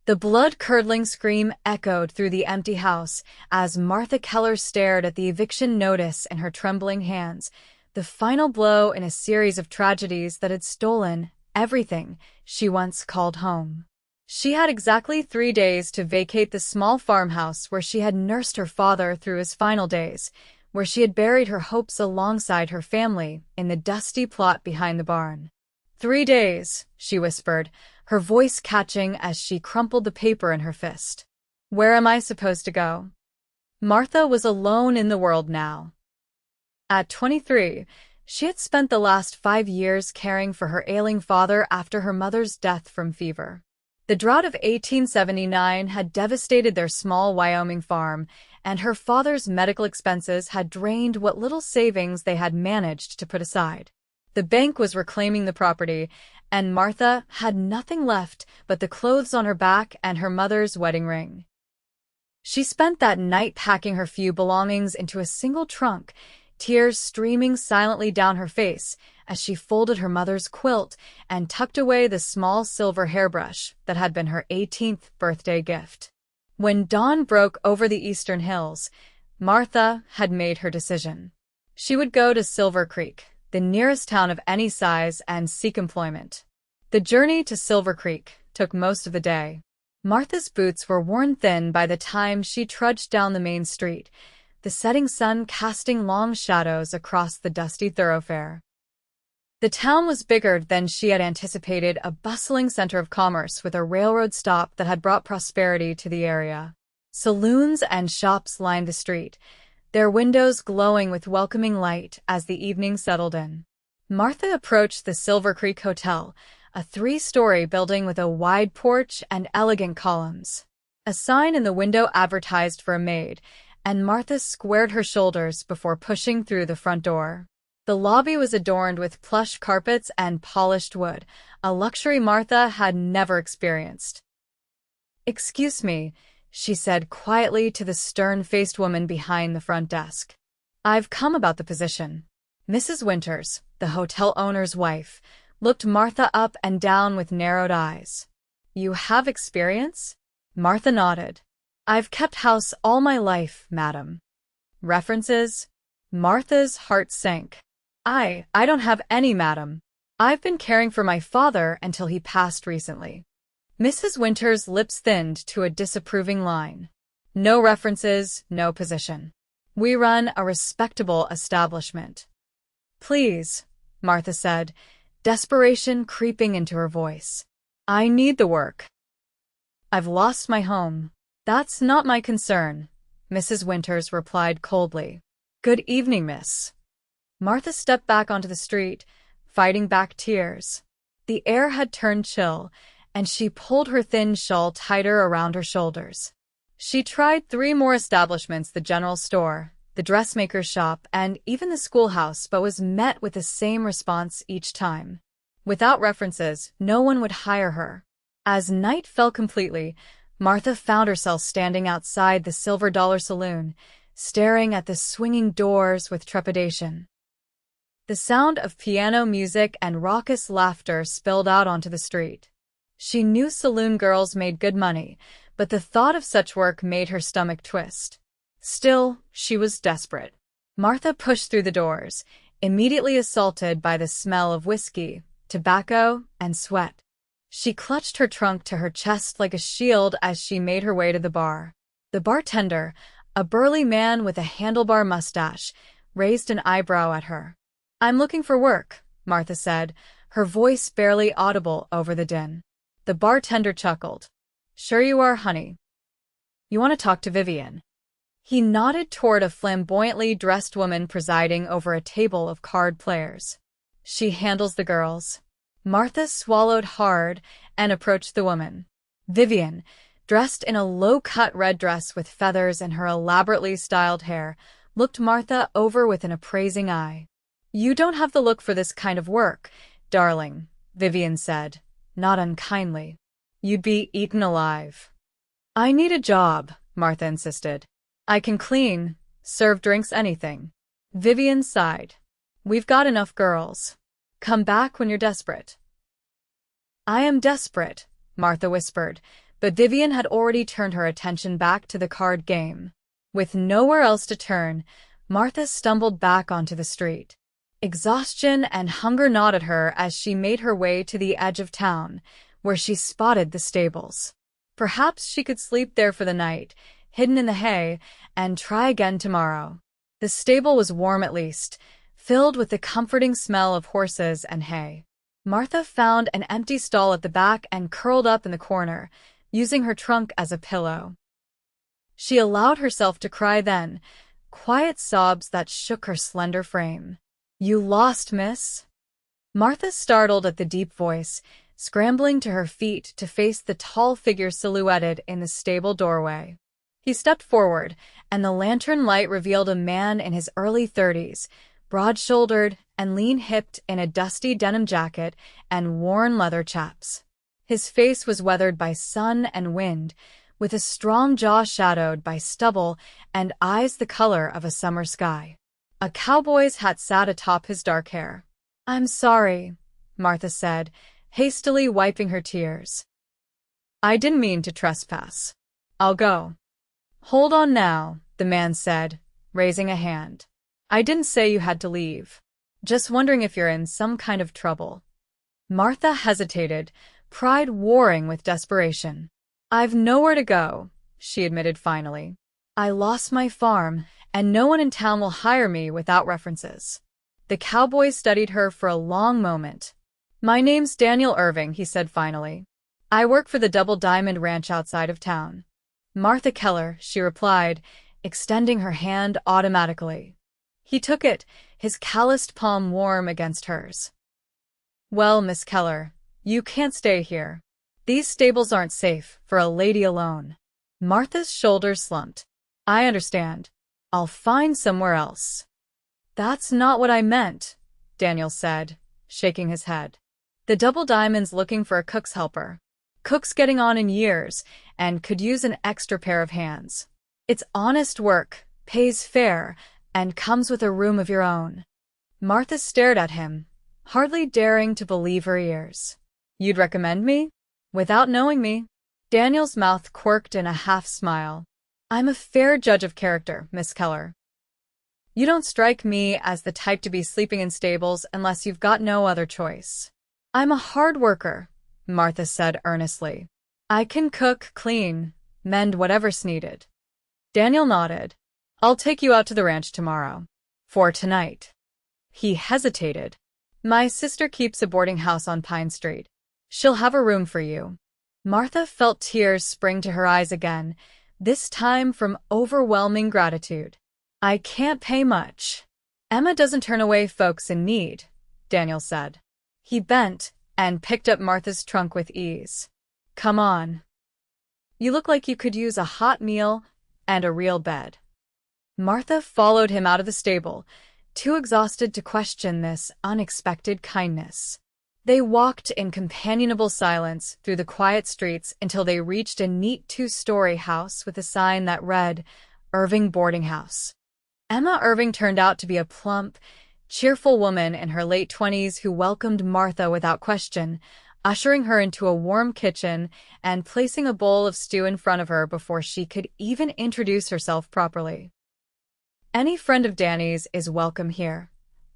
The blood-curdling scream echoed through the empty house as Martha Keller stared at the eviction notice in her trembling hands, the final blow in a series of tragedies that had stolen everything she once called home. She had exactly 3 days to vacate the small farmhouse where she had nursed her father through his final days, where she had buried her hopes alongside her family in the dusty plot behind the barn. 3 days, she whispered, her voice catching as she crumpled the paper in her fist. Where am I supposed to go? Martha was alone in the world now. At 23, she had spent the last 5 years caring for her ailing father after her mother's death from fever. The drought of 1879 had devastated their small Wyoming farm, and her father's medical expenses had drained what little savings they had managed to put aside. The bank was reclaiming the property, and Martha had nothing left but the clothes on her back and her mother's wedding ring. She spent that night packing her few belongings into a single trunk, tears streaming silently down her face as she folded her mother's quilt and tucked away the small silver hairbrush that had been her 18th birthday gift. When dawn broke over the eastern hills, Martha had made her decision. She would go to Silvercreek, the nearest town of any size, and seek employment. The journey to Silvercreek took most of the day. Martha's boots were worn thin by the time she trudged down the main street, the setting sun casting long shadows across the dusty thoroughfare. The town was bigger than she had anticipated, a bustling center of commerce with a railroad stop that had brought prosperity to the area. Saloons and shops lined the street, their windows glowing with welcoming light as the evening settled in. Martha approached the Silvercreek Hotel, a 3-story building with a wide porch and elegant columns. A sign in the window advertised for a maid, and Martha squared her shoulders before pushing through the front door. The lobby was adorned with plush carpets and polished wood, a luxury Martha had never experienced. "Excuse me," she said quietly to the stern-faced woman behind the front desk. "I've come about the position." Mrs. Winters, the hotel owner's wife, looked Martha up and down with narrowed eyes. "You have experience?" Martha nodded. "I've kept house all my life, madam." "References?" Martha's heart sank. I don't have any, madam. I've been caring for my father until he passed recently." Mrs. Winters' lips thinned to a disapproving line. "No references, no position. We run a respectable establishment." "Please," Martha said, desperation creeping into her voice. "I need the work. I've lost my home." "That's not my concern," Mrs. Winters replied coldly. "Good evening, miss." Martha stepped back onto the street, fighting back tears. The air had turned chill, and she pulled her thin shawl tighter around her shoulders. She tried 3 more establishments, the general store, the dressmaker's shop, and even the schoolhouse, but was met with the same response each time. Without references, no one would hire her. As night fell completely, Martha found herself standing outside the Silver Dollar Saloon, staring at the swinging doors with trepidation. The sound of piano music and raucous laughter spilled out onto the street. She knew saloon girls made good money, but the thought of such work made her stomach twist. Still, she was desperate. Martha pushed through the doors, immediately assaulted by the smell of whiskey, tobacco, and sweat. She clutched her trunk to her chest like a shield as she made her way to the bar. The bartender, a burly man with a handlebar mustache, raised an eyebrow at her. "I'm looking for work," Martha said, her voice barely audible over the din. The bartender chuckled. "Sure you are, honey. You want to talk to Vivian?" He nodded toward a flamboyantly dressed woman presiding over a table of card players. "She handles the girls." Martha swallowed hard and approached the woman. Vivian, dressed in a low-cut red dress with feathers in her elaborately styled hair, looked Martha over with an appraising eye. "You don't have the look for this kind of work, darling," Vivian said, not unkindly. "You'd be eaten alive." "I need a job," Martha insisted. "I can clean, serve drinks, anything." Vivian sighed. "We've got enough girls. Come back when you're desperate." "I am desperate," Martha whispered, but Vivian had already turned her attention back to the card game. With nowhere else to turn, Martha stumbled back onto the street. Exhaustion and hunger gnawed at her as she made her way to the edge of town, where she spotted the stables. Perhaps she could sleep there for the night, hidden in the hay, and try again tomorrow. The stable was warm at least, filled with the comforting smell of horses and hay. Martha found an empty stall at the back and curled up in the corner, using her trunk as a pillow. She allowed herself to cry then, quiet sobs that shook her slender frame. "You lost, miss?" Martha startled at the deep voice, scrambling to her feet to face the tall figure silhouetted in the stable doorway. He stepped forward, and the lantern light revealed a man in his early 30s, broad-shouldered and lean-hipped in a dusty denim jacket and worn leather chaps. His face was weathered by sun and wind, with a strong jaw shadowed by stubble and eyes the color of a summer sky. A cowboy's hat sat atop his dark hair. "I'm sorry," Martha said, hastily wiping her tears. "I didn't mean to trespass. I'll go." "Hold on now," the man said, raising a hand. "I didn't say you had to leave. Just wondering if you're in some kind of trouble." Martha hesitated, pride warring with desperation. "I've nowhere to go," she admitted finally. "I lost my farm, and no one in town will hire me without references." The cowboy studied her for a long moment. "My name's Daniel Irving," he said finally. "I work for the Double Diamond Ranch outside of town." "Martha Keller," she replied, extending her hand automatically. He took it, his calloused palm warm against hers. "Well, Miss Keller, you can't stay here. These stables aren't safe for a lady alone." Martha's shoulders slumped. "I understand. I'll find somewhere else." "That's not what I meant," Daniel said, shaking his head. "The Double Diamond's looking for a cook's helper. Cook's getting on in years and could use an extra pair of hands. It's honest work, pays fair, and comes with a room of your own." Martha stared at him, hardly daring to believe her ears. "You'd recommend me? Without knowing me?" Daniel's mouth quirked in a half-smile. "I'm a fair judge of character, Miss Keller. You don't strike me as the type to be sleeping in stables unless you've got no other choice." "I'm a hard worker," Martha said earnestly. "I can cook, clean, mend whatever's needed." Daniel nodded. "I'll take you out to the ranch tomorrow. For tonight." He hesitated. "My sister keeps a boarding house on Pine Street. She'll have a room for you." Martha felt tears spring to her eyes again, this time from overwhelming gratitude. "I can't pay much." "Emma doesn't turn away folks in need," Daniel said. He bent and picked up Martha's trunk with ease. "Come on. You look like you could use a hot meal and a real bed." Martha followed him out of the stable, too exhausted to question this unexpected kindness. They walked in companionable silence through the quiet streets until they reached a neat two-story house with a sign that read, "Irving Boarding House." Emma Irving turned out to be a plump, cheerful woman in her late 20s who welcomed Martha without question, ushering her into a warm kitchen and placing a bowl of stew in front of her before she could even introduce herself properly. "Any friend of Danny's is welcome here,"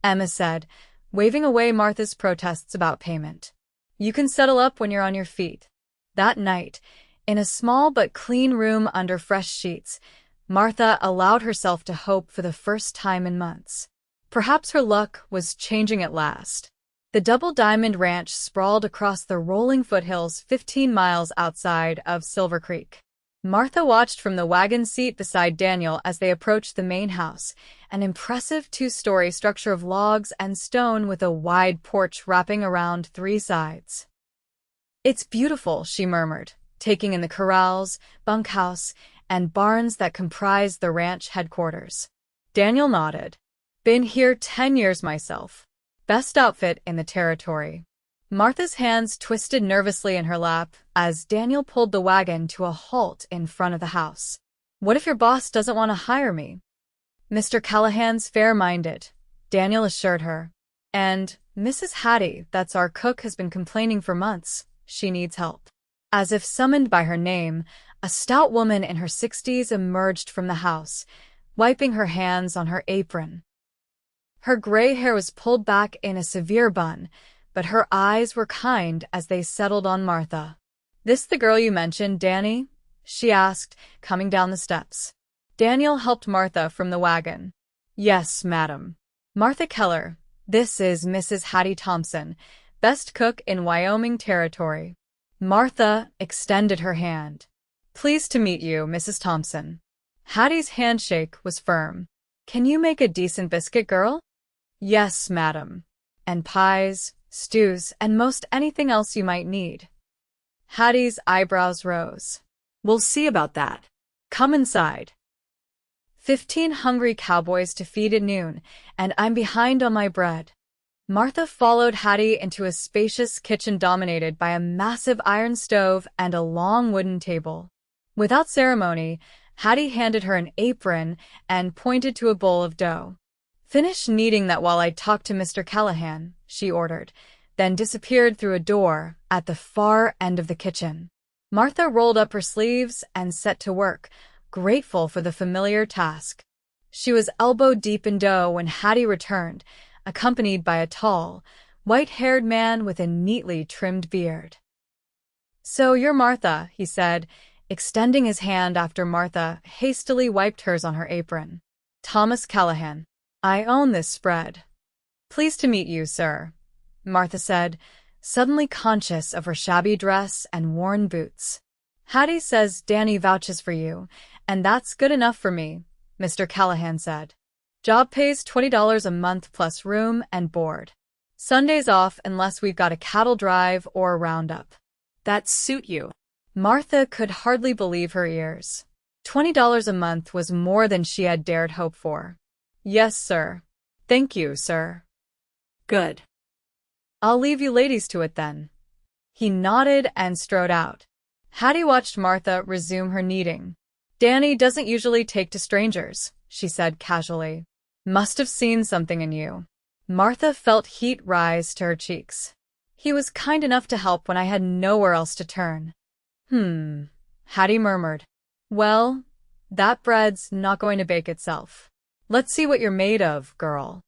Emma said, waving away Martha's protests about payment. "You can settle up when you're on your feet." That night, in a small but clean room under fresh sheets, Martha allowed herself to hope for the first time in months. Perhaps her luck was changing at last. The Double Diamond Ranch sprawled across the rolling foothills 15 miles outside of Silvercreek. Martha watched from the wagon seat beside Daniel as they approached the main house, an impressive two-story structure of logs and stone with a wide porch wrapping around 3 sides. "It's beautiful," she murmured, taking in the corrals, bunkhouse, and barns that comprised the ranch headquarters. Daniel nodded. "Been here 10 years myself. Best outfit in the territory." Martha's hands twisted nervously in her lap as Daniel pulled the wagon to a halt in front of the house. "What if your boss doesn't want to hire me?" "Mr. Callahan's fair-minded," Daniel assured her. "And Mrs. Hattie, that's our cook, has been complaining for months. She needs help." As if summoned by her name, a stout woman in her 60s emerged from the house, wiping her hands on her apron. Her gray hair was pulled back in a severe bun, but her eyes were kind as they settled on Martha. "This the girl you mentioned, Danny?" she asked, coming down the steps. Daniel helped Martha from the wagon. "Yes, madam." "Martha Keller, this is Mrs. Hattie Thompson, best cook in Wyoming Territory." Martha extended her hand. "Pleased to meet you, Mrs. Thompson." Hattie's handshake was firm. "Can you make a decent biscuit, girl?" "Yes, madam. And pies, stews, and most anything else you might need." Hattie's eyebrows rose. "We'll see about that. Come inside." 15 hungry cowboys to feed at noon, and I'm behind on my bread. Martha followed Hattie into a spacious kitchen dominated by a massive iron stove and a long wooden table. Without ceremony, Hattie handed her an apron and pointed to a bowl of dough. "Finish kneading that while I talk to Mr. Callahan," she ordered, then disappeared through a door at the far end of the kitchen. Martha rolled up her sleeves and set to work, grateful for the familiar task. She was elbow-deep in dough when Hattie returned, accompanied by a tall, white-haired man with a neatly trimmed beard. "So you're Martha," he said, extending his hand after Martha hastily wiped hers on her apron. "Thomas Callahan. I own this spread." "Pleased to meet you, sir," Martha said, suddenly conscious of her shabby dress and worn boots. "Hattie says Danny vouches for you, and that's good enough for me," Mr. Callahan said. "Job pays $20 a month plus room and board. Sundays off unless we've got a cattle drive or a roundup." "That suit you?" Martha could hardly believe her ears. $20 a month was more than she had dared hope for. "Yes, sir. Thank you, sir." "Good. I'll leave you ladies to it then." He nodded and strode out. Hattie watched Martha resume her kneading. "Danny doesn't usually take to strangers," she said casually. "Must have seen something in you." Martha felt heat rise to her cheeks. "He was kind enough to help when I had nowhere else to turn." Hattie murmured. "Well, that bread's not going to bake itself. Let's see what you're made of, girl."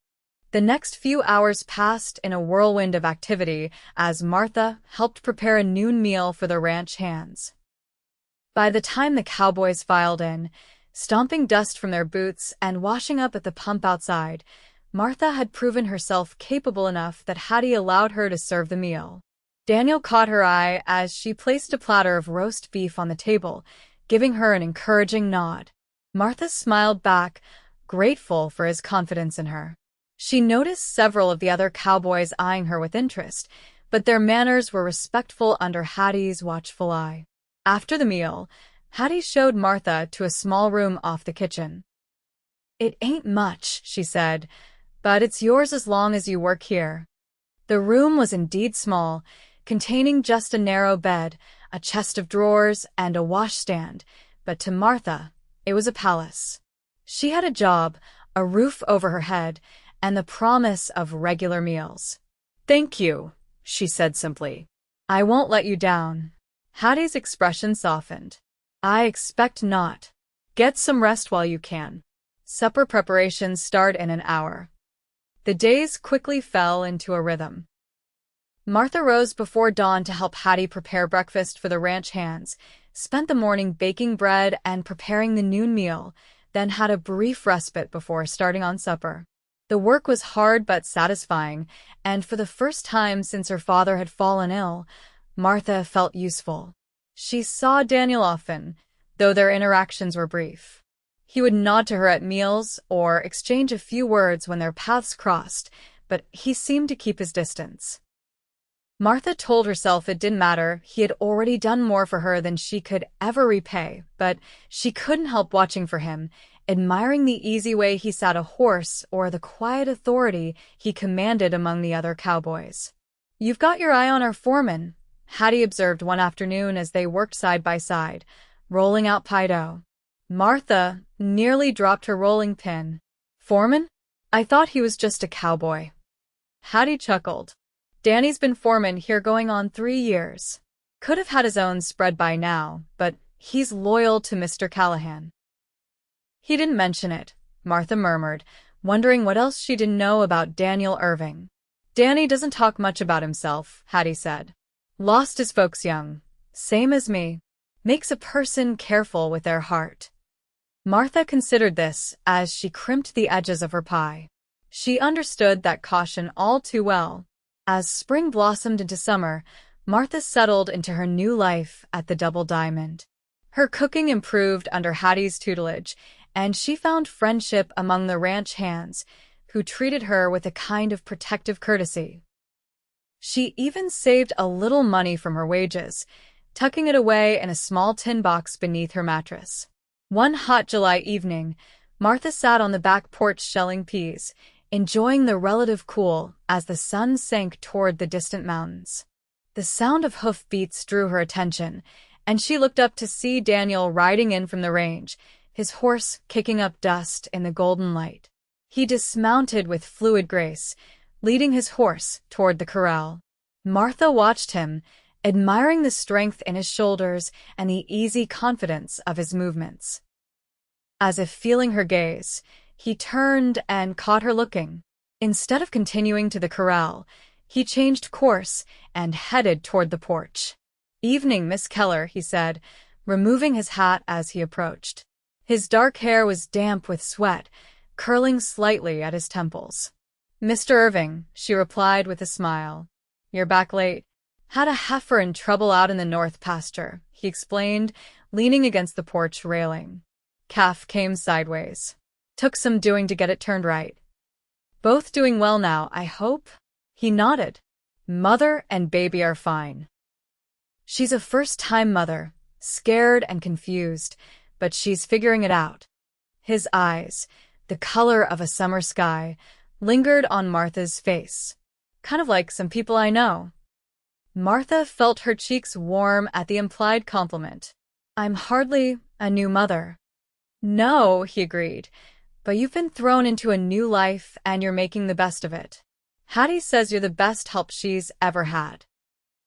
The next few hours passed in a whirlwind of activity as Martha helped prepare a noon meal for the ranch hands. By the time the cowboys filed in, stomping dust from their boots and washing up at the pump outside, Martha had proven herself capable enough that Hattie allowed her to serve the meal. Daniel caught her eye as she placed a platter of roast beef on the table, giving her an encouraging nod. Martha smiled back, grateful for his confidence in her. She noticed several of the other cowboys eyeing her with interest, but their manners were respectful under Hattie's watchful eye. After the meal, Hattie showed Martha to a small room off the kitchen. "It ain't much," she said, "but it's yours as long as you work here." The room was indeed small, containing just a narrow bed, a chest of drawers, and a washstand, but to Martha, it was a palace. She had a job, a roof over her head, and the promise of regular meals. "Thank you," she said simply. "I won't let you down." Hattie's expression softened. "I expect not. Get some rest while you can. Supper preparations start in an hour." The days quickly fell into a rhythm. Martha rose before dawn to help Hattie prepare breakfast for the ranch hands, spent the morning baking bread and preparing the noon meal, then had a brief respite before starting on supper. The work was hard but satisfying, and for the first time since her father had fallen ill, Martha felt useful. She saw Daniel often, though their interactions were brief. He would nod to her at meals or exchange a few words when their paths crossed, but he seemed to keep his distance. Martha told herself it didn't matter, he had already done more for her than she could ever repay, but she couldn't help watching for him, admiring the easy way he sat a horse or the quiet authority he commanded among the other cowboys. "You've got your eye on our foreman," Hattie observed one afternoon as they worked side by side, rolling out pie dough. Martha nearly dropped her rolling pin. "Foreman? I thought he was just a cowboy." Hattie chuckled. "Danny's been foreman here going on 3 years. Could have had his own spread by now, but he's loyal to Mr. Callahan. He didn't mention it, Martha murmured, wondering what else she didn't know about Daniel Irving. Danny doesn't talk much about himself, Hattie said. Lost his folks young. Same as me. Makes a person careful with their heart. Martha considered this as she crimped the edges of her pie. She understood that caution all too well. As spring blossomed into summer, Martha settled into her new life at the Double Diamond. Her cooking improved under Hattie's tutelage, and she found friendship among the ranch hands, who treated her with a kind of protective courtesy. She even saved a little money from her wages, tucking it away in a small tin box beneath her mattress. One hot July evening, Martha sat on the back porch shelling peas, enjoying the relative cool as the sun sank toward the distant mountains. The sound of hoofbeats drew her attention, and she looked up to see Daniel riding in from the range, his horse kicking up dust in the golden light. He dismounted with fluid grace, leading his horse toward the corral. Martha watched him, admiring the strength in his shoulders and the easy confidence of his movements. As if feeling her gaze, he turned and caught her looking. Instead of continuing to the corral, he changed course and headed toward the porch. "Evening, Miss Keller," he said, removing his hat as he approached. His dark hair was damp with sweat, curling slightly at his temples. "Mr. Irving," she replied with a smile. "You're back late. Had a heifer in trouble out in the north pasture," he explained, leaning against the porch railing. "Calf came sideways. Took some doing to get it turned right. Both doing well now, I hope?" He nodded. "Mother and baby are fine. She's a first-time mother, scared and confused, but she's figuring it out." His eyes, the color of a summer sky, lingered on Martha's face. "Kind of like some people I know." Martha felt her cheeks warm at the implied compliment. "I'm hardly a new mother." "No," he agreed, "but you've been thrown into a new life and you're making the best of it. Hattie says you're the best help she's ever had.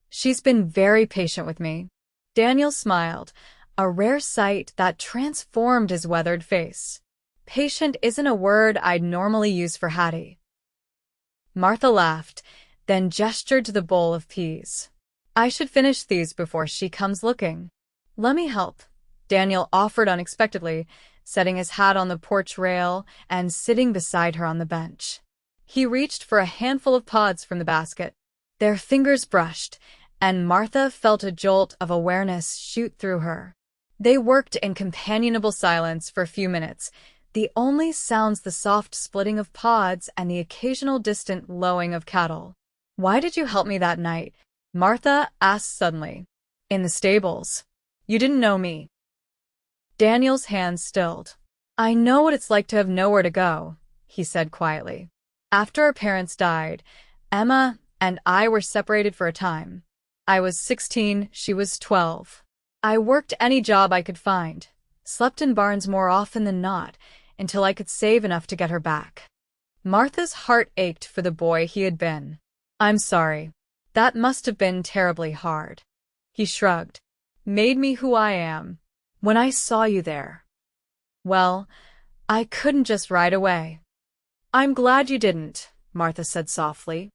She's been very patient with me." Daniel smiled, a rare sight that transformed his weathered face. "Patient isn't a word I'd normally use for Hattie." Martha laughed, then gestured to the bowl of peas. "I should finish these before she comes looking." "Let me help," Daniel offered unexpectedly, setting his hat on the porch rail and sitting beside her on the bench. He reached for a handful of pods from the basket. Their fingers brushed, and Martha felt a jolt of awareness shoot through her. They worked in companionable silence for a few minutes, the only sounds the soft splitting of pods and the occasional distant lowing of cattle. "Why did you help me that night?" Martha asked suddenly. "In the stables. You didn't know me." Daniel's hands stilled. "I know what it's like to have nowhere to go," he said quietly. "After our parents died, Emma and I were separated for a time. I was 16, she was 12. I worked any job I could find, slept in barns more often than not, until I could save enough to get her back." Martha's heart ached for the boy he had been. "I'm sorry. That must have been terribly hard." He shrugged. "Made me who I am. When I saw you there, well, I couldn't just ride away." "I'm glad you didn't," Martha said softly.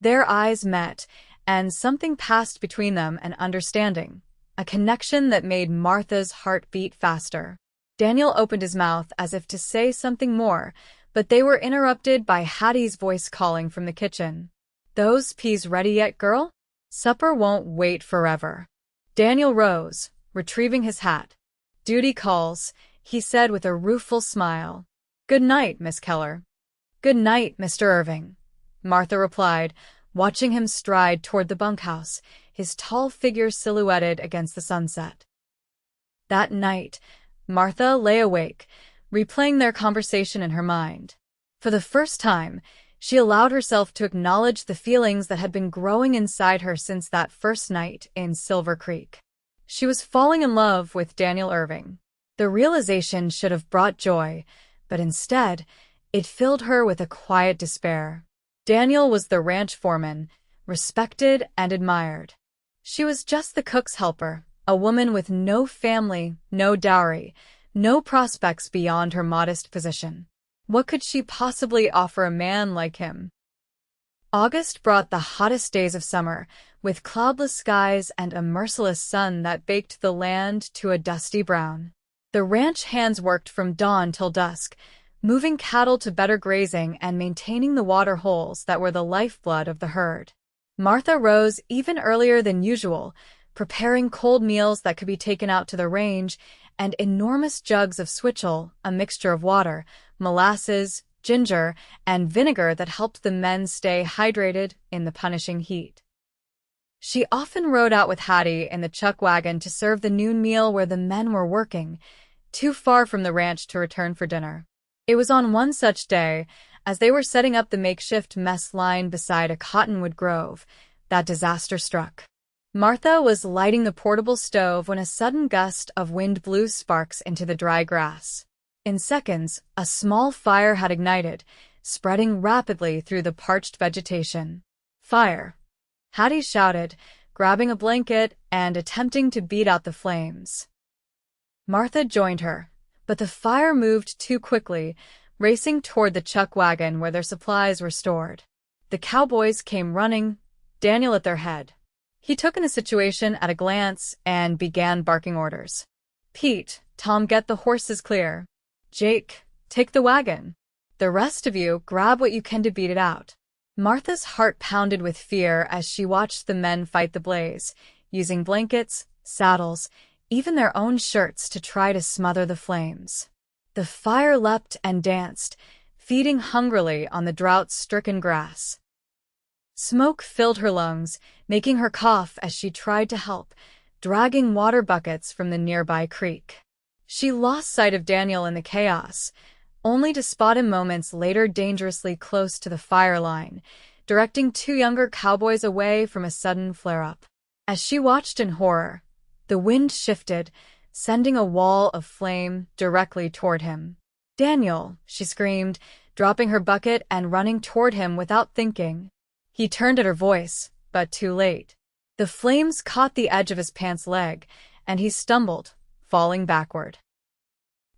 Their eyes met, and something passed between them, an understanding, a connection that made Martha's heart beat faster. Daniel opened his mouth as if to say something more, but they were interrupted by Hattie's voice calling from the kitchen. "Those peas ready yet, girl? Supper won't wait forever." Daniel rose, retrieving his hat. "Duty calls," he said with a rueful smile. "Good night, Miss Keller." "Good night, Mr. Irving," Martha replied, watching him stride toward the bunkhouse, his tall figure silhouetted against the sunset. That night, Martha lay awake, replaying their conversation in her mind. For the first time, she allowed herself to acknowledge the feelings that had been growing inside her since that first night in Silvercreek. She was falling in love with Daniel Irving. The realization should have brought joy, but instead, it filled her with a quiet despair. Daniel was the ranch foreman, respected and admired. She was just the cook's helper, a woman with no family, no dowry, no prospects beyond her modest position. What could she possibly offer a man like him? August brought the hottest days of summer, with cloudless skies and a merciless sun that baked the land to a dusty brown. The ranch hands worked from dawn till dusk, moving cattle to better grazing and maintaining the water holes that were the lifeblood of the herd. Martha rose even earlier than usual, preparing cold meals that could be taken out to the range, and enormous jugs of switchel, a mixture of water, molasses, ginger, and vinegar that helped the men stay hydrated in the punishing heat. She often rode out with Hattie in the chuck wagon to serve the noon meal where the men were working, too far from the ranch to return for dinner. It was on one such day, as they were setting up the makeshift mess line beside a cottonwood grove, that disaster struck. Martha was lighting the portable stove when a sudden gust of wind blew sparks into the dry grass. In seconds, a small fire had ignited, spreading rapidly through the parched vegetation. "Fire!" Hattie shouted, grabbing a blanket and attempting to beat out the flames. Martha joined her, but the fire moved too quickly, racing toward the chuck wagon where their supplies were stored. The cowboys came running, Daniel at their head. He took in the situation at a glance and began barking orders. "Pete, Tom, get the horses clear. Jake, take the wagon. The rest of you, grab what you can to beat it out." Martha's heart pounded with fear as she watched the men fight the blaze, using blankets, saddles, even their own shirts to try to smother the flames. The fire leapt and danced, feeding hungrily on the drought-stricken grass. Smoke filled her lungs, making her cough as she tried to help, dragging water buckets from the nearby creek. She lost sight of Daniel in the chaos, only to spot him moments later dangerously close to the fire line, directing two younger cowboys away from a sudden flare-up. As she watched in horror, the wind shifted, sending a wall of flame directly toward him. "Daniel!" she screamed, dropping her bucket and running toward him without thinking. He turned at her voice, but too late. The flames caught the edge of his pants leg, and he stumbled, falling backward.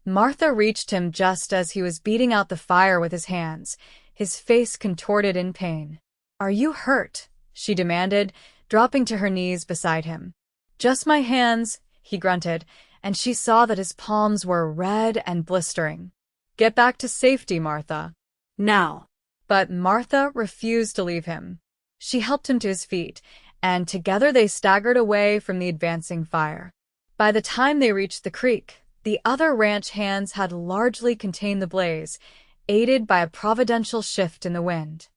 Martha reached him just as he was beating out the fire with his hands, his face contorted in pain. "Are you hurt?" she demanded, dropping to her knees beside him. "Just my hands," he grunted, and she saw that his palms were red and blistering. "Get back to safety, Martha. Now." But Martha refused to leave him. She helped him to his feet, and together they staggered away from the advancing fire. By the time they reached the creek, the other ranch hands had largely contained the blaze, aided by a providential shift in the wind.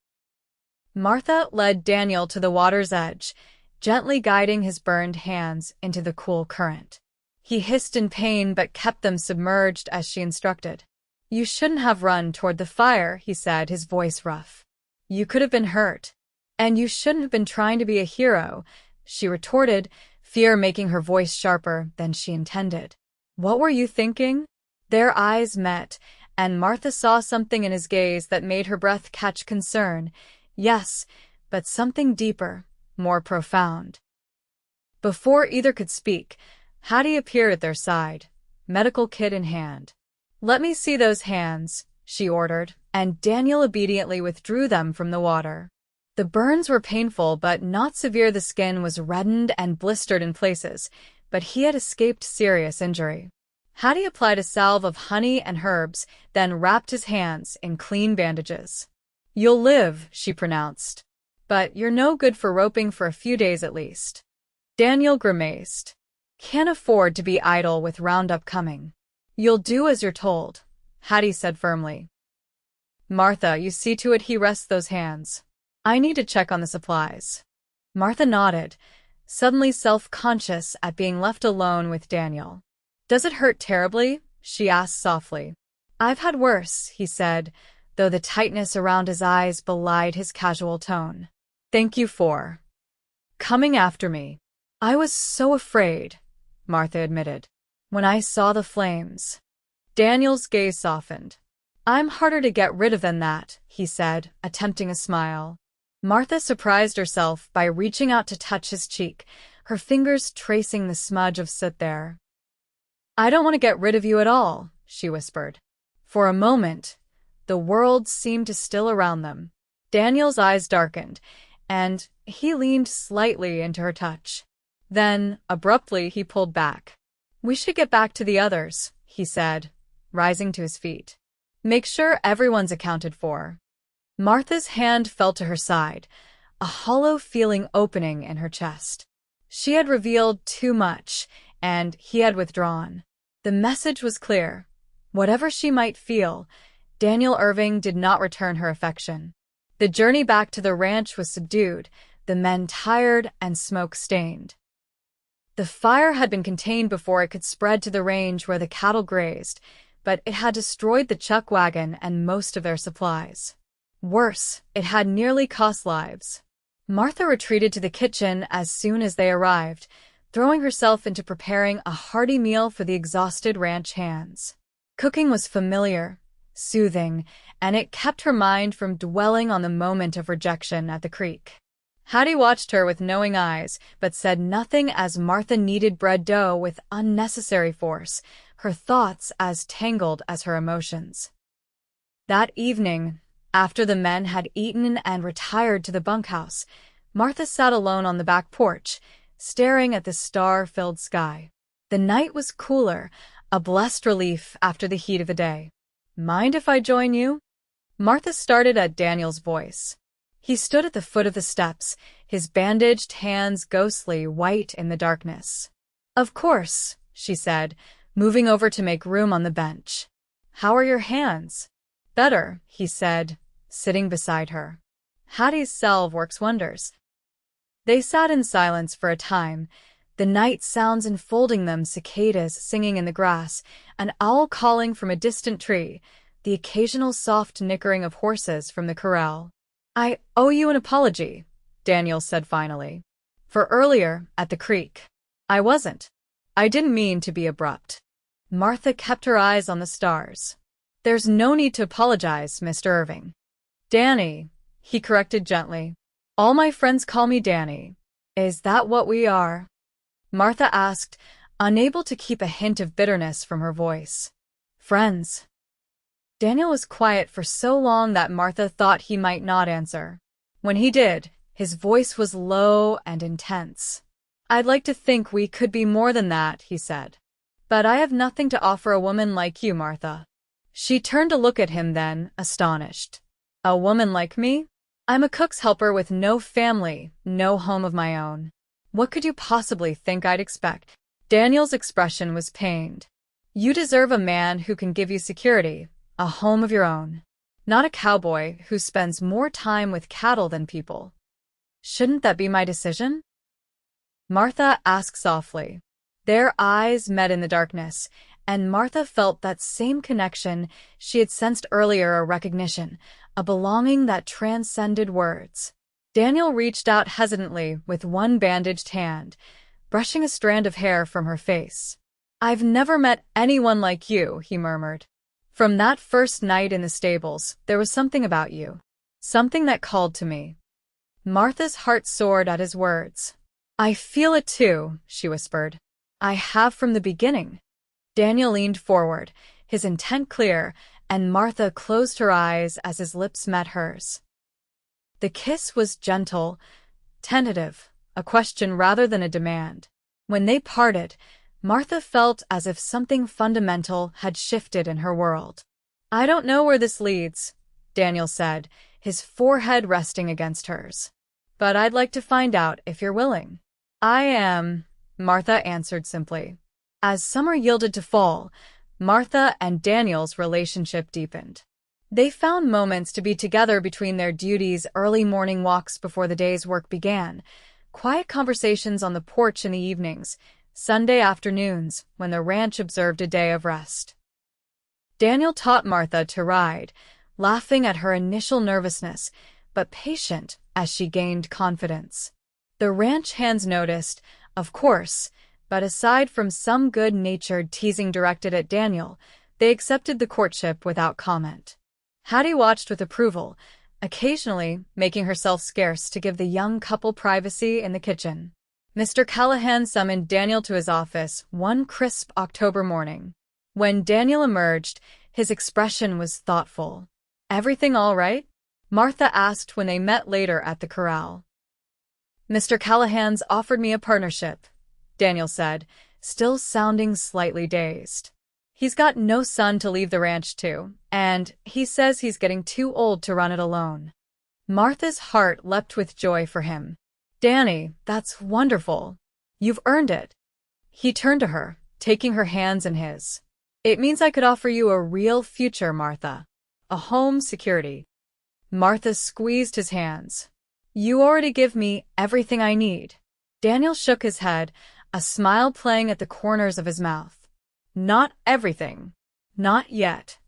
Martha led Daniel to the water's edge, gently guiding his burned hands into the cool current. He hissed in pain but kept them submerged as she instructed. "You shouldn't have run toward the fire," he said, his voice rough. "You could have been hurt. And you shouldn't have been trying to be a hero," she retorted, fear making her voice sharper than she intended. "What were you thinking?" Their eyes met, and Martha saw something in his gaze that made her breath catch concern. Yes, but something deeper, more profound. Before either could speak, Hattie appeared at their side, medical kit in hand. "Let me see those hands," she ordered, and Daniel obediently withdrew them from the water. The burns were painful but not severe. The skin was reddened and blistered in places, but he had escaped serious injury. Hattie applied a salve of honey and herbs, then wrapped his hands in clean bandages. "You'll live," she pronounced. "But you're no good for roping for a few days at least." Daniel grimaced. "Can't afford to be idle with Roundup coming." "You'll do as you're told," Hattie said firmly. "Martha, you see to it he rests those hands. I need to check on the supplies." Martha nodded, suddenly self-conscious at being left alone with Daniel. "Does it hurt terribly?" she asked softly. "I've had worse," he said, though the tightness around his eyes belied his casual tone. "Thank you for coming after me." "I was so afraid," Martha admitted, "when I saw the flames." Daniel's gaze softened. "I'm harder to get rid of than that," he said, attempting a smile. Martha surprised herself by reaching out to touch his cheek, her fingers tracing the smudge of soot there. "I don't want to get rid of you at all," she whispered. For a moment, the world seemed to still around them. Daniel's eyes darkened, and he leaned slightly into her touch. Then, abruptly, he pulled back. "We should get back to the others," he said, rising to his feet. "Make sure everyone's accounted for." Martha's hand fell to her side, a hollow feeling opening in her chest. She had revealed too much, and he had withdrawn. The message was clear. Whatever she might feel, Daniel Irving did not return her affection. The journey back to the ranch was subdued, the men tired and smoke-stained. The fire had been contained before it could spread to the range where the cattle grazed, but it had destroyed the chuck wagon and most of their supplies. Worse, it had nearly cost lives. Martha retreated to the kitchen as soon as they arrived, throwing herself into preparing a hearty meal for the exhausted ranch hands. Cooking was familiar, soothing, and it kept her mind from dwelling on the moment of rejection at the creek. Hattie watched her with knowing eyes, but said nothing as Martha kneaded bread dough with unnecessary force, her thoughts as tangled as her emotions. That evening, after the men had eaten and retired to the bunkhouse, Martha sat alone on the back porch, staring at the star-filled sky. The night was cooler, a blessed relief after the heat of the day. "Mind if I join you?" Martha started at Daniel's voice. He stood at the foot of the steps, his bandaged hands ghostly white in the darkness. "Of course," she said, moving over to make room on the bench. "How are your hands?" "Better," he said, sitting beside her. "Hattie's salve works wonders." They sat in silence for a time, the night sounds enfolding them, cicadas singing in the grass, an owl calling from a distant tree, the occasional soft nickering of horses from the corral. "I owe you an apology," Daniel said finally. "For earlier, at the creek. I wasn't. I didn't mean to be abrupt." Martha kept her eyes on the stars. "There's no need to apologize, Mr. Irving." "Danny," he corrected gently. "All my friends call me Danny. Is that what we are?" Martha asked, unable to keep a hint of bitterness from her voice. "Friends." Daniel was quiet for so long that Martha thought he might not answer. When he did, his voice was low and intense. "I'd like to think we could be more than that," he said. "But I have nothing to offer a woman like you, Martha." She turned to look at him then, astonished. "A woman like me? I'm a cook's helper with no family, no home of my own. What could you possibly think I'd expect?" Daniel's expression was pained. "You deserve a man who can give you security, a home of your own. Not a cowboy who spends more time with cattle than people. Shouldn't that be my decision?" Martha asked softly. Their eyes met in the darkness, and Martha felt that same connection she had sensed earlier, a recognition, a belonging that transcended words. Daniel reached out hesitantly with one bandaged hand, brushing a strand of hair from her face. "I've never met anyone like you," he murmured. "From that first night in the stables, there was something about you. Something that called to me." Martha's heart soared at his words. "I feel it too," she whispered. "I have from the beginning." Daniel leaned forward, his intent clear, and Martha closed her eyes as his lips met hers. The kiss was gentle, tentative, a question rather than a demand. When they parted, Martha felt as if something fundamental had shifted in her world. "I don't know where this leads," Daniel said, his forehead resting against hers. "But I'd like to find out if you're willing." "I am," Martha answered simply. As summer yielded to fall, Martha and Daniel's relationship deepened. They found moments to be together between their duties, early morning walks before the day's work began, quiet conversations on the porch in the evenings, Sunday afternoons when the ranch observed a day of rest. Daniel taught Martha to ride, laughing at her initial nervousness, but patient as she gained confidence. The ranch hands noticed, of course, but aside from some good-natured teasing directed at Daniel, they accepted the courtship without comment. Hattie watched with approval, occasionally making herself scarce to give the young couple privacy in the kitchen. Mr. Callahan summoned Daniel to his office one crisp October morning. When Daniel emerged, his expression was thoughtful. "Everything all right?" Martha asked when they met later at the corral. "Mr. Callahan's offered me a partnership," Daniel said, still sounding slightly dazed. "He's got no son to leave the ranch to, and he says he's getting too old to run it alone." Martha's heart leapt with joy for him. "Danny, that's wonderful. You've earned it." He turned to her, taking her hands in his. "It means I could offer you a real future, Martha. A home, security." Martha squeezed his hands. "You already give me everything I need." Daniel shook his head, a smile playing at the corners of his mouth. "Not everything. Not yet."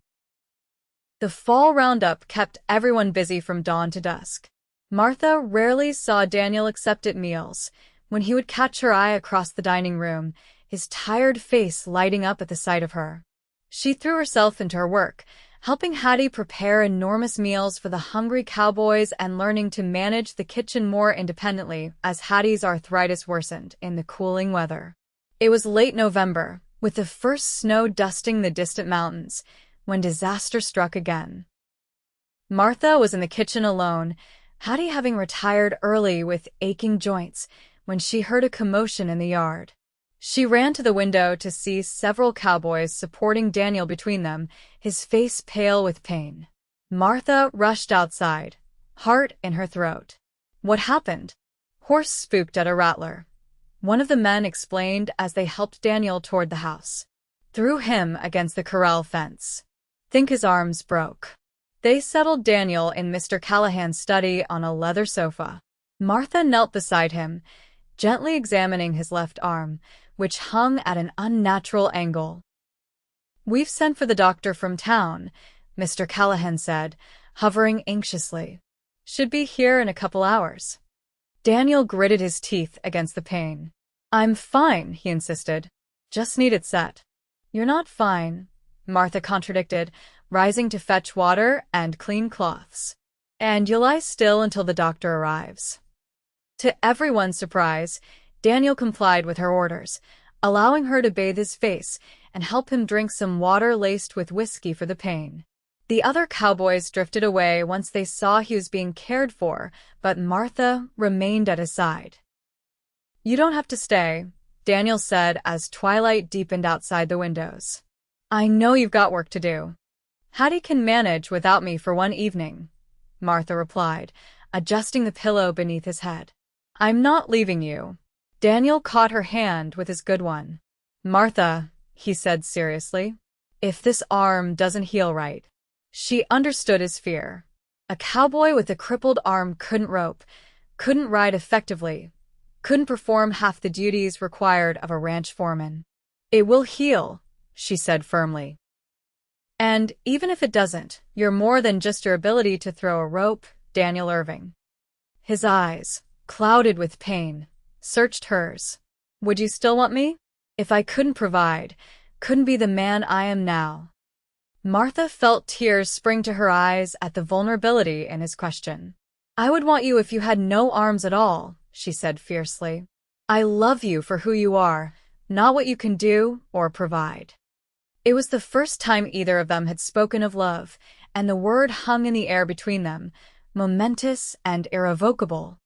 The fall roundup kept everyone busy from dawn to dusk. Martha rarely saw Daniel except at meals, when he would catch her eye across the dining room, his tired face lighting up at the sight of her. She threw herself into her work, helping Hattie prepare enormous meals for the hungry cowboys and learning to manage the kitchen more independently as Hattie's arthritis worsened in the cooling weather. It was late November, with the first snow dusting the distant mountains, when disaster struck again. Martha was in the kitchen alone, Hattie having retired early with aching joints, when she heard a commotion in the yard. She ran to the window to see several cowboys supporting Daniel between them, his face pale with pain. Martha rushed outside, heart in her throat. "What happened?" "Horse spooked at a rattler," one of the men explained as they helped Daniel toward the house. "Threw him against the corral fence. Think his arms broke." They settled Daniel in Mr. Callahan's study on a leather sofa. Martha knelt beside him, gently examining his left arm, which hung at an unnatural angle. "We've sent for the doctor from town," Mr. Callahan said, hovering anxiously. "Should be here in a couple hours." Daniel gritted his teeth against the pain. "I'm fine," he insisted. "Just need it set." "You're not fine," Martha contradicted, rising to fetch water and clean cloths. "And you'll lie still until the doctor arrives." To everyone's surprise, Daniel complied with her orders, allowing her to bathe his face and help him drink some water laced with whiskey for the pain. The other cowboys drifted away once they saw he was being cared for, but Martha remained at his side. "You don't have to stay," Daniel said as twilight deepened outside the windows. "I know you've got work to do." "Hattie can manage without me for one evening," Martha replied, adjusting the pillow beneath his head. "I'm not leaving you." Daniel caught her hand with his good one. "Martha," he said seriously, "if this arm doesn't heal right." She understood his fear. A cowboy with a crippled arm couldn't rope, couldn't ride effectively, couldn't perform half the duties required of a ranch foreman. "It will heal," she said firmly. "And even if it doesn't, you're more than just your ability to throw a rope." Daniel Irving, his eyes, clouded with pain, searched hers. "Would you still want me? If I couldn't provide, couldn't be the man I am now?" Martha felt tears spring to her eyes at the vulnerability in his question. "I would want you if you had no arms at all," she said fiercely. "I love you for who you are, not what you can do or provide." It was the first time either of them had spoken of love, and the word hung in the air between them, momentous and irrevocable.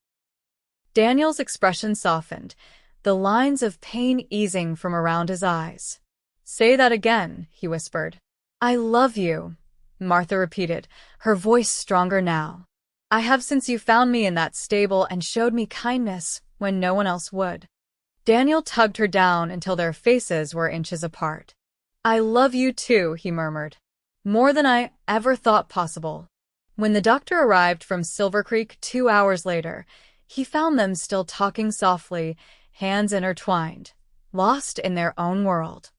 Daniel's expression softened, the lines of pain easing from around his eyes. "Say that again," he whispered. "I love you," Martha repeated, her voice stronger now. "I have since you found me in that stable and showed me kindness when no one else would." Daniel tugged her down until their faces were inches apart. "I love you too," he murmured. "More than I ever thought possible." When the doctor arrived from Silvercreek 2 hours later, he found them still talking softly, hands intertwined, lost in their own world.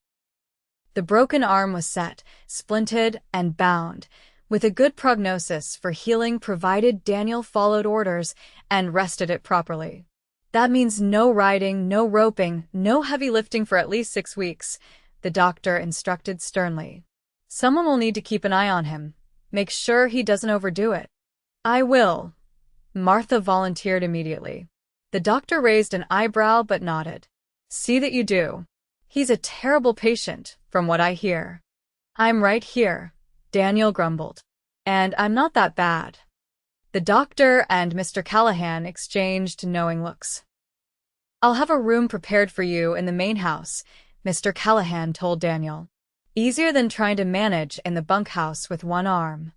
The broken arm was set, splinted, and bound, with a good prognosis for healing provided Daniel followed orders and rested it properly. "That means no riding, no roping, no heavy lifting for at least 6 weeks, the doctor instructed sternly. "Someone will need to keep an eye on him. Make sure he doesn't overdo it." "I will," Martha volunteered immediately. The doctor raised an eyebrow but nodded. See that you do. He's a terrible patient, from what I hear. I'm right here, Daniel grumbled. And I'm not that bad. The doctor and Mr. Callahan exchanged knowing looks. I'll have a room prepared for you in the main house, Mr. Callahan told Daniel. Easier than trying to manage in the bunkhouse with one arm.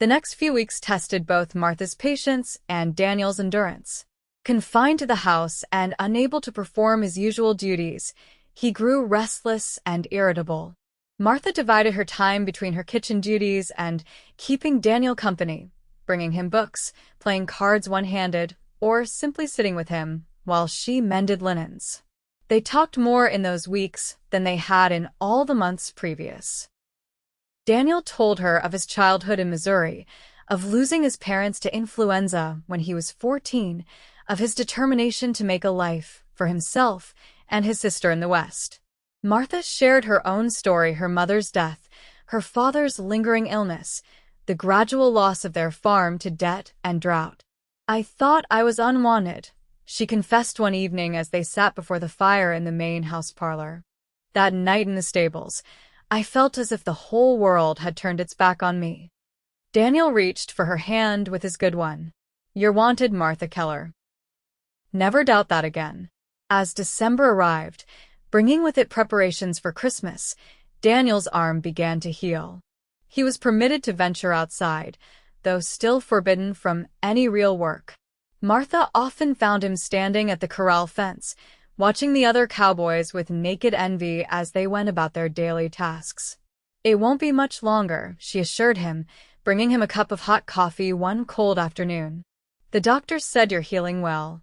The next few weeks tested both Martha's patience and Daniel's endurance. Confined to the house and unable to perform his usual duties, he grew restless and irritable. Martha divided her time between her kitchen duties and keeping Daniel company, bringing him books, playing cards one-handed, or simply sitting with him while she mended linens. They talked more in those weeks than they had in all the months previous. Daniel told her of his childhood in Missouri, of losing his parents to influenza when he was 14, of his determination to make a life for himself and his sister in the West. Martha shared her own story, her mother's death, her father's lingering illness, the gradual loss of their farm to debt and drought. I thought I was unwanted, she confessed one evening as they sat before the fire in the main house parlor. That night in the stables, I felt as if the whole world had turned its back on me. Daniel reached for her hand with his good one. You're wanted, Martha Keller. Never doubt that again. As December arrived, bringing with it preparations for Christmas, Daniel's arm began to heal. He was permitted to venture outside, though still forbidden from any real work. Martha often found him standing at the corral fence, watching the other cowboys with naked envy as they went about their daily tasks. It won't be much longer, she assured him, bringing him a cup of hot coffee one cold afternoon. The doctor said you're healing well.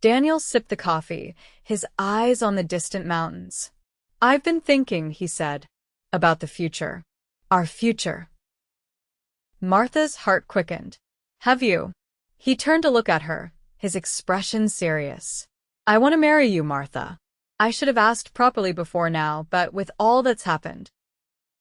Daniel sipped the coffee, his eyes on the distant mountains. I've been thinking, he said, about the future. Our future. Martha's heart quickened. Have you? He turned to look at her, his expression serious. I want to marry you, Martha. I should have asked properly before now, but with all that's happened.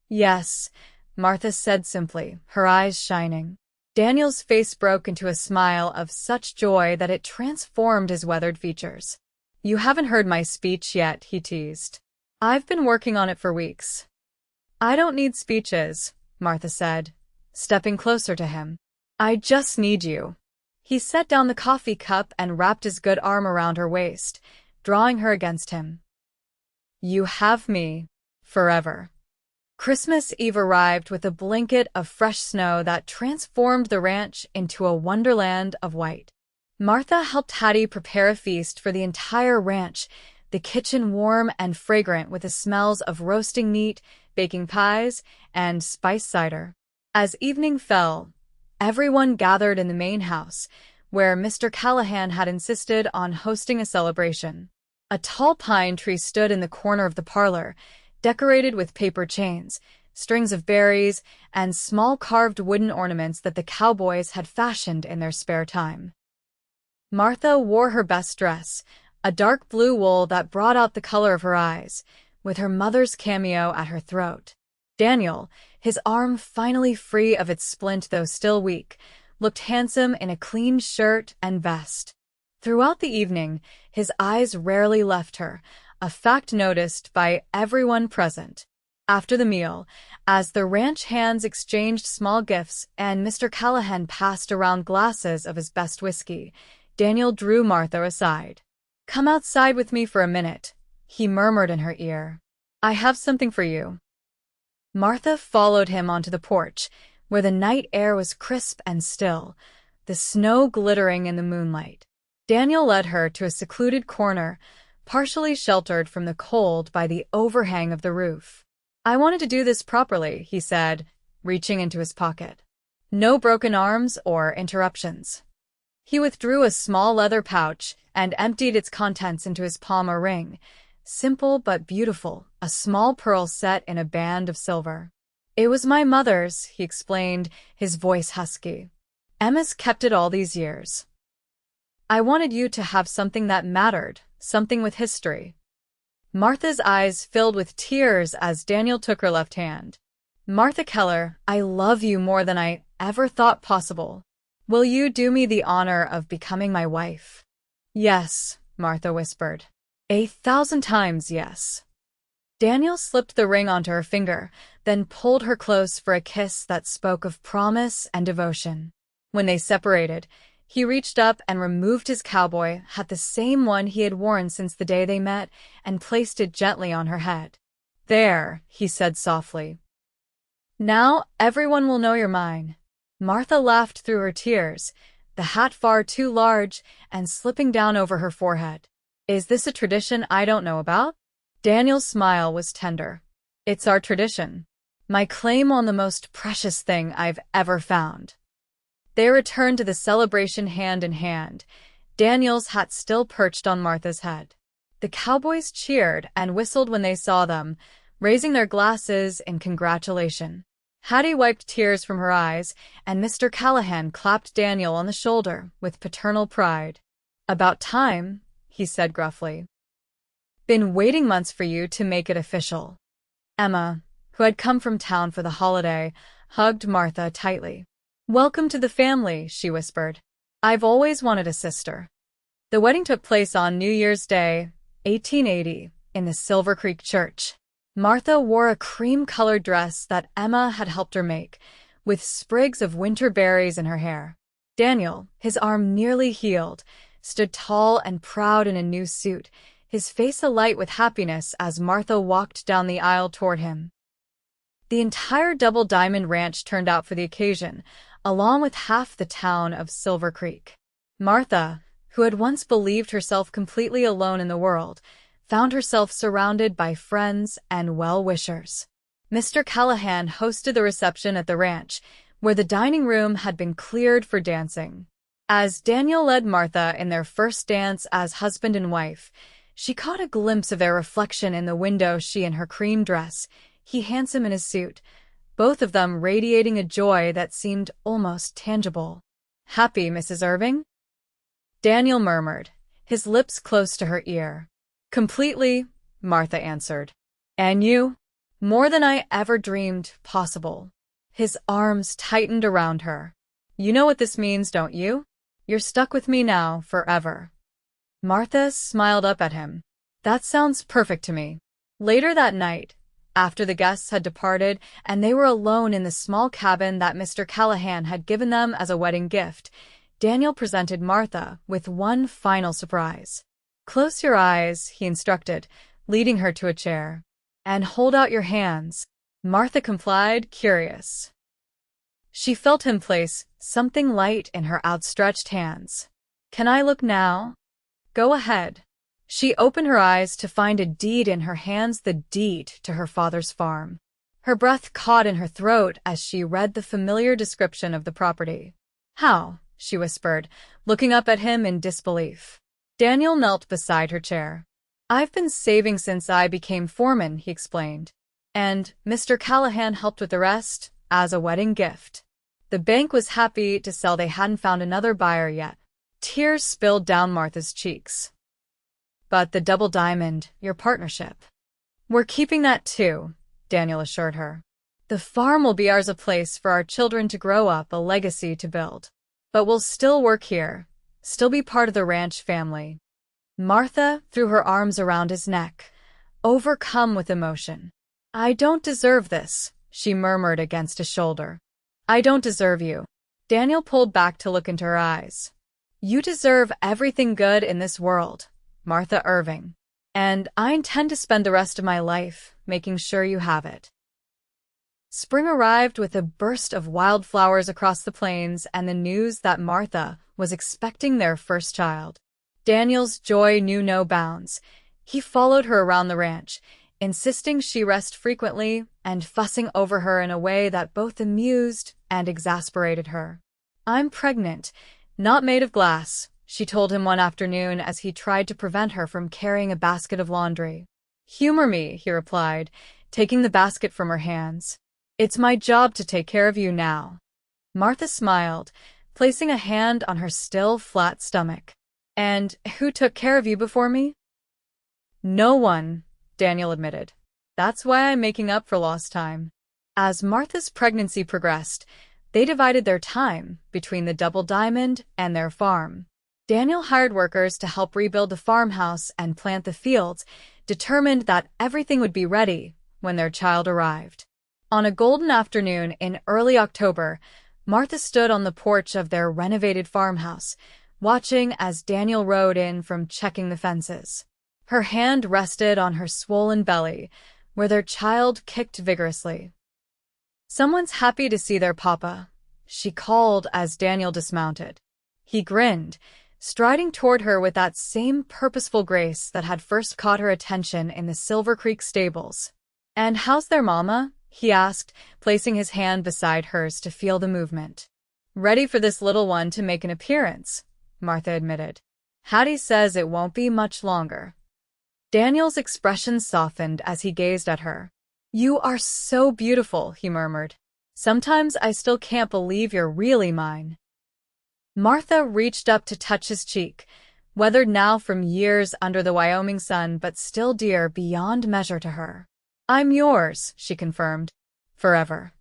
Yes, Martha said simply, her eyes shining. Daniel's face broke into a smile of such joy that it transformed his weathered features. You haven't heard my speech yet, he teased. I've been working on it for weeks. I don't need speeches, Martha said, stepping closer to him. I just need you. He set down the coffee cup and wrapped his good arm around her waist, drawing her against him. You have me, forever. Christmas Eve arrived with a blanket of fresh snow that transformed the ranch into a wonderland of white. Martha helped Hattie prepare a feast for the entire ranch, the kitchen warm and fragrant with the smells of roasting meat, baking pies, and spiced cider. As evening fell, everyone gathered in the main house, where Mr. Callahan had insisted on hosting a celebration. A tall pine tree stood in the corner of the parlor, decorated with paper chains, strings of berries, and small carved wooden ornaments that the cowboys had fashioned in their spare time. Martha wore her best dress, a dark blue wool that brought out the color of her eyes, with her mother's cameo at her throat. Daniel, his arm finally free of its splint though still weak, looked handsome in a clean shirt and vest. Throughout the evening, his eyes rarely left her, a fact noticed by everyone present. After the meal, as the ranch hands exchanged small gifts and Mr. Callahan passed around glasses of his best whiskey, Daniel drew Martha aside. Come outside with me for a minute, he murmured in her ear. I have something for you. Martha followed him onto the porch, where the night air was crisp and still, the snow glittering in the moonlight. Daniel led her to a secluded corner, partially sheltered from the cold by the overhang of the roof. I wanted to do this properly, he said, reaching into his pocket. No broken arms or interruptions. He withdrew a small leather pouch and emptied its contents into his palm. A ring, simple but beautiful, a small pearl set in a band of silver. It was my mother's, he explained, his voice husky. Emma's kept it all these years. I wanted you to have something that mattered, something with history. Martha's eyes filled with tears as Daniel took her left hand. Martha Keller, I love you more than I ever thought possible. Will you do me the honor of becoming my wife? Yes, Martha whispered. 1,000 times yes. Daniel slipped the ring onto her finger, then pulled her close for a kiss that spoke of promise and devotion. When they separated, he reached up and removed his cowboy hat, the same one he had worn since the day they met, and placed it gently on her head. There, he said softly. Now everyone will know you're mine. Martha laughed through her tears, the hat far too large and slipping down over her forehead. Is this a tradition I don't know about? Daniel's smile was tender. It's our tradition. My claim on the most precious thing I've ever found. They returned to the celebration hand in hand, Daniel's hat still perched on Martha's head. The cowboys cheered and whistled when they saw them, raising their glasses in congratulation. Hattie wiped tears from her eyes, and Mr. Callahan clapped Daniel on the shoulder with paternal pride. About time, he said gruffly. Been waiting months for you to make it official. Emma, who had come from town for the holiday, hugged Martha tightly. Welcome to the family, she whispered. I've always wanted a sister. The wedding took place on New Year's Day, 1880, in the Silvercreek church. Martha wore a cream-colored dress that Emma had helped her make, with sprigs of winter berries in her hair. Daniel, his arm nearly healed, stood tall and proud in a new suit, his face alight with happiness as Martha walked down the aisle toward him. The entire Double Diamond Ranch turned out for the occasion, along with half the town of Silvercreek. Martha, who had once believed herself completely alone in the world, found herself surrounded by friends and well-wishers. Mr. Callahan hosted the reception at the ranch, where the dining room had been cleared for dancing. As Daniel led Martha in their first dance as husband and wife, she caught a glimpse of their reflection in the window, she in her cream dress, he handsome in his suit, both of them radiating a joy that seemed almost tangible. Happy, Mrs. Irving? Daniel murmured, his lips close to her ear. Completely, Martha answered. And you? More than I ever dreamed possible. His arms tightened around her. You know what this means, don't you? You're stuck with me now, forever. Martha smiled up at him. That sounds perfect to me. Later that night, after the guests had departed and they were alone in the small cabin that Mr. Callahan had given them as a wedding gift, Daniel presented Martha with one final surprise. Close your eyes, he instructed, leading her to a chair. And hold out your hands. Martha complied, curious. She felt him place something light in her outstretched hands. Can I look now? Go ahead. She opened her eyes to find a deed in her hands, the deed to her father's farm. Her breath caught in her throat as she read the familiar description of the property. How? She whispered, looking up at him in disbelief. Daniel knelt beside her chair. I've been saving since I became foreman, he explained. And Mr. Callahan helped with the rest, as a wedding gift. The bank was happy to sell. They hadn't found another buyer yet. Tears spilled down Martha's cheeks. But the Double Diamond, your partnership. We're keeping that too, Daniel assured her. The farm will be ours, a place for our children to grow up, a legacy to build. But we'll still work here, still be part of the ranch family. Martha threw her arms around his neck, overcome with emotion. I don't deserve this, she murmured against his shoulder. I don't deserve you. Daniel pulled back to look into her eyes. You deserve everything good in this world, Martha Irving. And I intend to spend the rest of my life making sure you have it. Spring arrived with a burst of wildflowers across the plains and the news that Martha was expecting their first child. Daniel's joy knew no bounds. He followed her around the ranch, insisting she rest frequently and fussing over her in a way that both amused and exasperated her. I'm pregnant, not made of glass, she told him one afternoon as he tried to prevent her from carrying a basket of laundry. Humor me, he replied, taking the basket from her hands. It's my job to take care of you now. Martha smiled, placing a hand on her still flat stomach. And who took care of you before me? No one, Daniel admitted. That's why I'm making up for lost time. As Martha's pregnancy progressed, they divided their time between the Double Diamond and their farm. Daniel hired workers to help rebuild the farmhouse and plant the fields, determined that everything would be ready when their child arrived. On a golden afternoon in early October, Martha stood on the porch of their renovated farmhouse, watching as Daniel rode in from checking the fences. Her hand rested on her swollen belly, where their child kicked vigorously. "Someone's happy to see their papa," she called as Daniel dismounted. He grinned, striding toward her with that same purposeful grace that had first caught her attention in the Silvercreek stables. "And how's their mama?" he asked, placing his hand beside hers to feel the movement. "Ready for this little one to make an appearance," Martha admitted. "Hattie says it won't be much longer." Daniel's expression softened as he gazed at her. "You are so beautiful," he murmured. "Sometimes I still can't believe you're really mine." Martha reached up to touch his cheek, weathered now from years under the Wyoming sun but still dear beyond measure to her. "I'm yours," she confirmed. "Forever."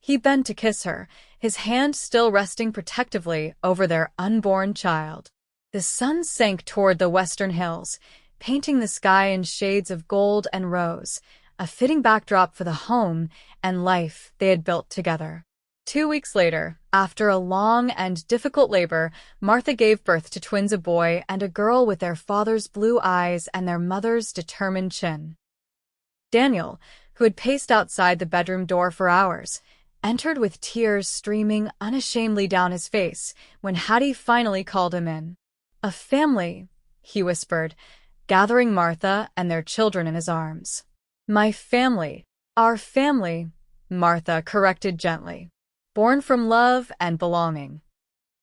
He bent to kiss her, his hand still resting protectively over their unborn child. The sun sank toward the western hills, painting the sky in shades of gold and rose, a fitting backdrop for the home and life they had built together. 2 weeks later, after a long and difficult labor, Martha gave birth to twins, a boy and a girl, with their father's blue eyes and their mother's determined chin. Daniel, who had paced outside the bedroom door for hours, entered with tears streaming unashamedly down his face when Hattie finally called him in. "A family," he whispered, gathering Martha and their children in his arms. "My family. Our family," Martha corrected gently. "Born from love and belonging."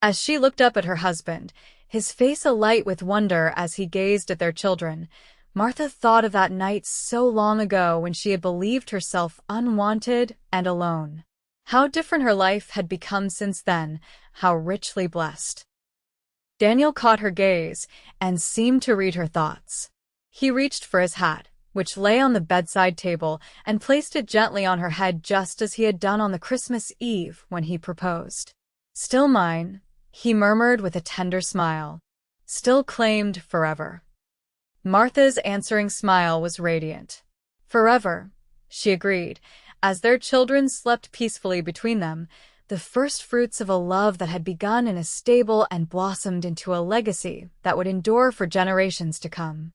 As she looked up at her husband, his face alight with wonder as he gazed at their children, Martha thought of that night so long ago when she had believed herself unwanted and alone. How different her life had become since then, how richly blessed. Daniel caught her gaze and seemed to read her thoughts. He reached for his hat, which lay on the bedside table, and placed it gently on her head just as he had done on the Christmas Eve when he proposed. "Still mine," he murmured with a tender smile. "Still claimed forever." Martha's answering smile was radiant. "Forever," she agreed, as their children slept peacefully between them, the first fruits of a love that had begun in a stable and blossomed into a legacy that would endure for generations to come.